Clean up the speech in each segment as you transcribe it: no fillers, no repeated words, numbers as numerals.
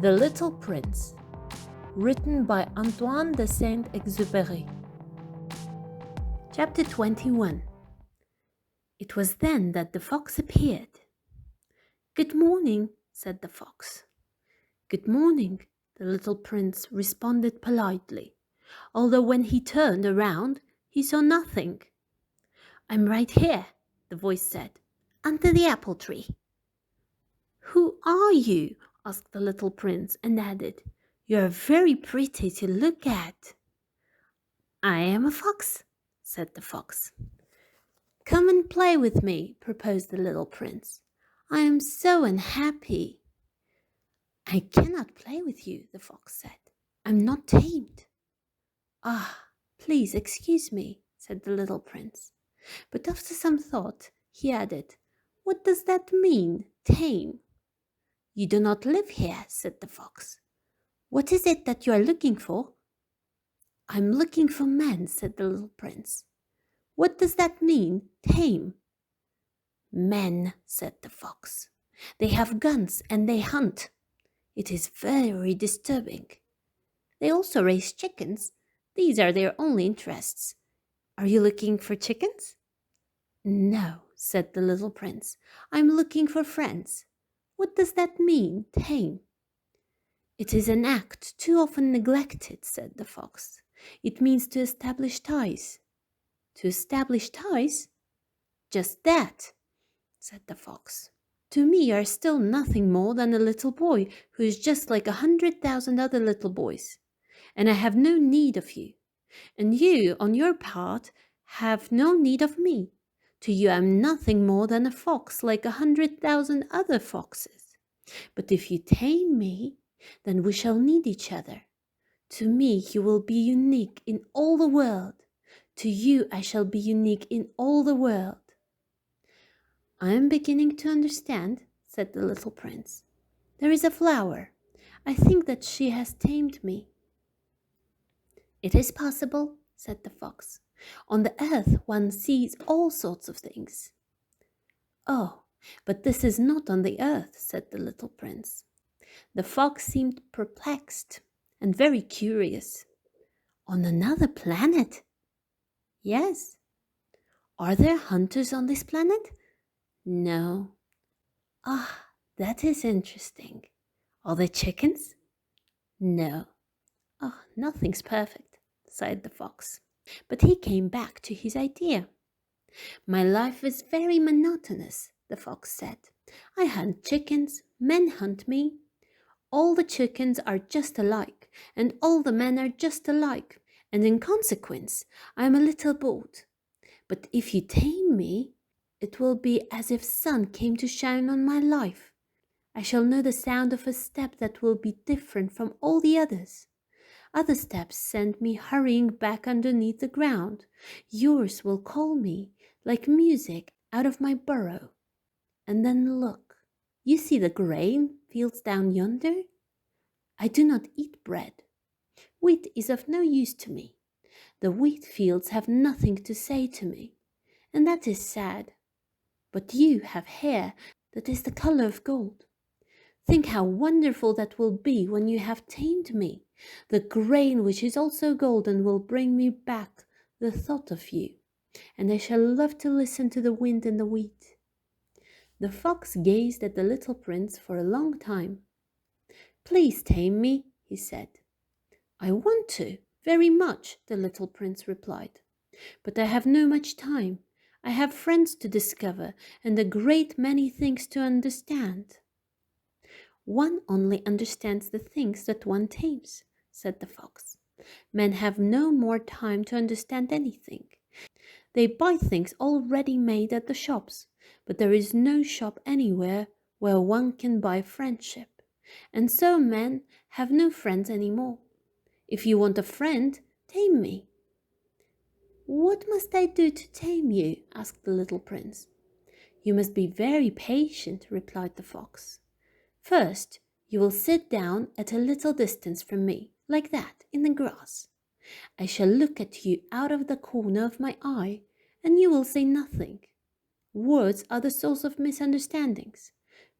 The Little Prince, written by Antoine de Saint-Exupery. Chapter 21. It was then that the fox appeared. "Good morning," said the fox. "Good morning," the little prince responded politely, although when he turned around, he saw nothing. "I'm right here," the voice said, "under the apple tree." "Who are you?" asked the little prince, and added, "You're very pretty to look at." "I am a fox," said the fox. "Come and play with me," proposed the little prince. "I am so unhappy." "I cannot play with you," the fox said. "I'm not tamed." "Ah, please excuse me," said the little prince. But after some thought, he added, "What does that mean, tame?" "You do not live here," said the fox. "What is it that you are looking for?" "I'm looking for men," said the little prince. "What does that mean, tame?" "Men," said the fox. "They have guns and they hunt. It is very disturbing. They also raise chickens. These are their only interests. Are you looking for chickens?" "No," said the little prince. "I'm looking for friends." "What does that mean, tame?" "It is an act too often neglected," said the fox. "It means to establish ties." "To establish ties?" "Just that," said the fox. "To me you are still nothing more than a little boy who is just like 100,000 other little boys, and I have no need of you. And you, on your part, have no need of me. To you I am nothing more than a fox like 100,000 other foxes. But if you tame me, then we shall need each other. To me you will be unique in all the world. To you I shall be unique in all the world." "I am beginning to understand," said the little prince. "There is a flower. I think that she has tamed me." "It is possible," said the fox. "On the earth one sees all sorts of things." "Oh, but this is not on the earth," said the little prince. The fox seemed perplexed and very curious. "On another planet?" "Yes." "Are there hunters on this planet?" "No." "Ah, that is interesting. Are there chickens?" "No." "Oh, nothing's perfect," sighed the fox. But he came back to his idea. "My life is very monotonous," the fox said. "I hunt chickens, men hunt me. All the chickens are just alike, and all the men are just alike, and in consequence I am a little bored. But if you tame me, it will be as if sun came to shine on my life. I shall know the sound of a step that will be different from all the others. Other steps send me hurrying back underneath the ground. Yours will call me, like music, out of my burrow. And then look, you see the grain fields down yonder? I do not eat bread. Wheat is of no use to me. The wheat fields have nothing to say to me, and that is sad. But you have hair that is the color of gold. Think how wonderful that will be when you have tamed me. The grain which is also golden will bring me back the thought of you, and I shall love to listen to the wind and the wheat." The fox gazed at the little prince for a long time. "Please tame me," he said. "I want to, very much," the little prince replied. "But I have no much time. I have friends to discover and a great many things to understand." "One only understands the things that one tames," said the fox. "Men have no more time to understand anything. They buy things already made at the shops, but there is no shop anywhere where one can buy friendship. And so men have no friends anymore. If you want a friend, tame me." "What must I do to tame you?" asked the little prince. "You must be very patient," replied the fox. "First, you will sit down at a little distance from me, like that, in the grass. I shall look at you out of the corner of my eye, and you will say nothing. Words are the source of misunderstandings,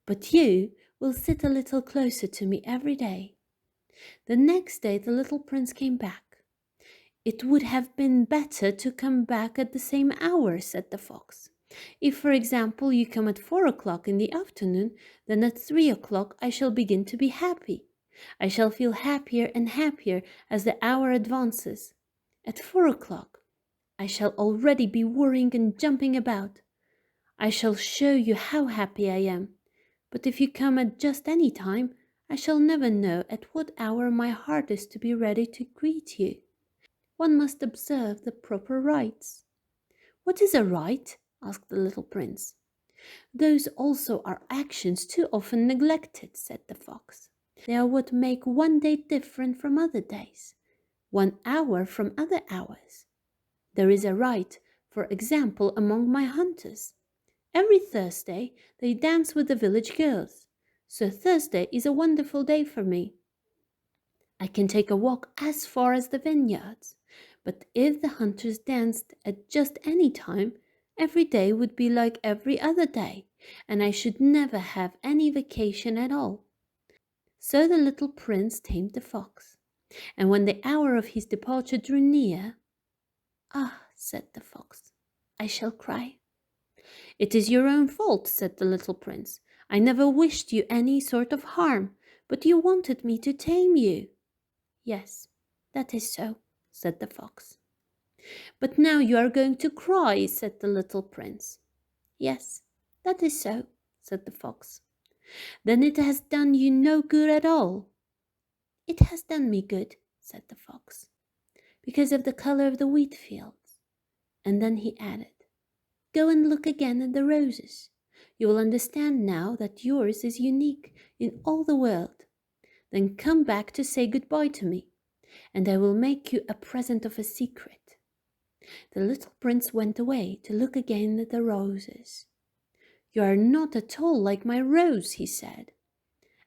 but you will sit a little closer to me every day." The next day the little prince came back. "It would have been better to come back at the same hour," said the fox. "If, for example, you come at 4 o'clock in the afternoon, then at 3 o'clock I shall begin to be happy. I shall feel happier and happier as the hour advances. At 4 o'clock I shall already be worrying and jumping about. I shall show you how happy I am. But if you come at just any time, I shall never know at what hour my heart is to be ready to greet you. One must observe the proper rites." "What is a rite?" asked the little prince. "Those also are actions too often neglected," said the fox. "They are what make one day different from other days, one hour from other hours. There is a rite, for example, among my hunters. Every Thursday they dance with the village girls. So Thursday is a wonderful day for me. I can take a walk as far as the vineyards. But if the hunters danced at just any time, every day would be like every other day, and I should never have any vacation at all." So the little prince tamed the fox, and when the hour of his departure drew near, "Ah," said the fox, "I shall cry." "It is your own fault," said the little prince. "I never wished you any sort of harm, but you wanted me to tame you." "Yes, that is so," said the fox. "But now you are going to cry," said the little prince. "Yes, that is so," said the fox. "Then it has done you no good at all." "It has done me good," said the fox, "because of the color of the wheat fields." And then he added, "Go and look again at the roses. You will understand now that yours is unique in all the world. Then come back to say goodbye to me, and I will make you a present of a secret." The little prince went away to look again at the roses. "You are not at all like my rose," he said.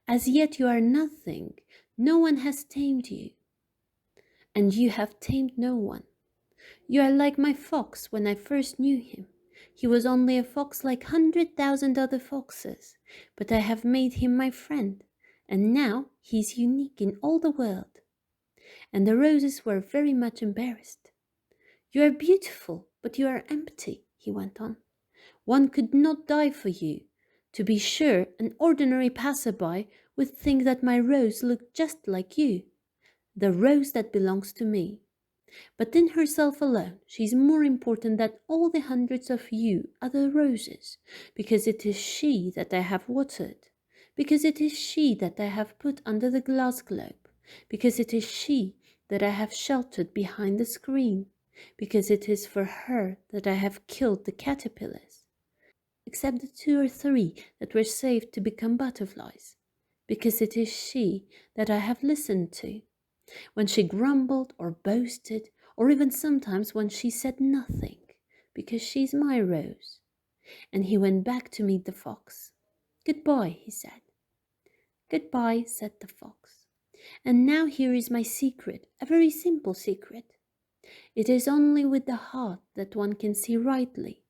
"As yet you are nothing. No one has tamed you. And you have tamed no one. You are like my fox when I first knew him. He was only a fox like 100,000 other foxes, but I have made him my friend, and now he is unique in all the world." And the roses were very much embarrassed. "You are beautiful, but you are empty," he went on. "One could not die for you. To be sure, an ordinary passerby would think that my rose looked just like you, the rose that belongs to me. But in herself alone, she is more important than all the hundreds of you other roses, because it is she that I have watered, because it is she that I have put under the glass globe, because it is she that I have sheltered behind the screen, because it is for her that I have killed the caterpillars, except the 2 or 3 that were saved to become butterflies, because it is she that I have listened to when she grumbled or boasted, or even sometimes when she said nothing, because she's my rose." And he went back to meet the fox. "Goodbye," he said. "Goodbye," said the fox. "And now here is my secret, a very simple secret. It is only with the heart that one can see rightly.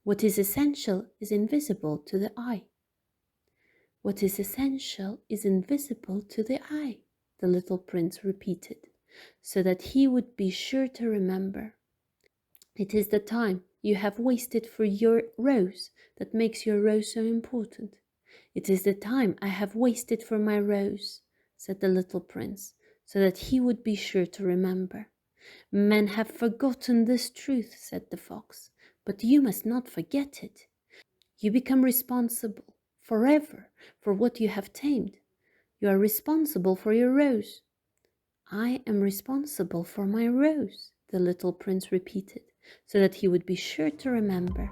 What is essential is invisible to the eye." "What is essential is invisible to the eye," the little prince repeated, so that he would be sure to remember. "It is the time you have wasted for your rose that makes your rose so important. It is the time I have wasted for my rose," said the little prince, so that he would be sure to remember. "Men have forgotten this truth," said the fox, "but you must not forget it. You become responsible forever for what you have tamed. You are responsible for your rose." "I am responsible for my rose," the little prince repeated, so that he would be sure to remember.